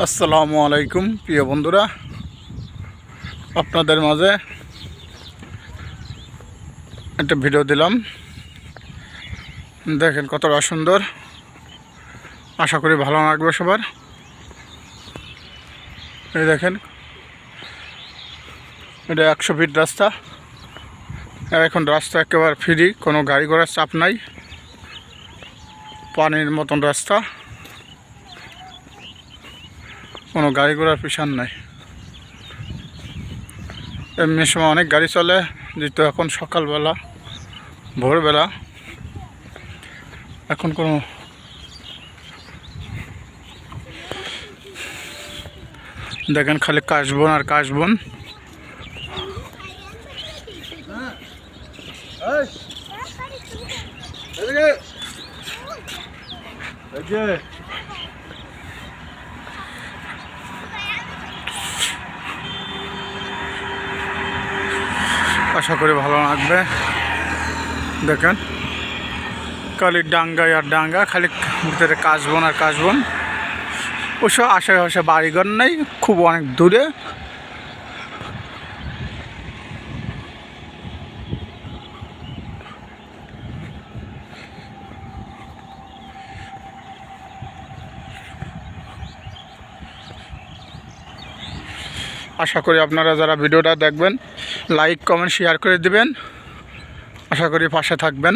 আসসালামু আলাইকুম প্রিয় বন্ধুরা, আপনাদের মাঝে একটা ভিডিও দিলাম। দেখেন কতটা সুন্দর, আশা করি ভালো লাগবে সবার। এই দেখেন, এটা 100 ফিট রাস্তা। এখন রাস্তা একেবারে ফ্রি, কোনো গাড়ি ঘোড়ার চাপ নাই, পানির মতন রাস্তা, কোনো গাড়ি ঘোড়ার পিছন নাই। এমনি সময় অনেক গাড়ি চলে, যেহেতু এখন সকালবেলা ভোরবেলা, এখন কোনো দেখেন খালি কাশবন আর কাশবন। আশা করি ভালো লাগবে। দেখেন খালি ডাঙ্গায় আর ডাঙ্গা, খালি ভিতরে কাশবন আর কাশবন। ওসব আশেপাশে বাড়িঘর নেই, খুব অনেক দূরে। আশা করি আপনারা যারা ভিডিওটা দেখবেন লাইক কমেন্ট শেয়ার করে দিবেন। আশা করি পাশে থাকবেন।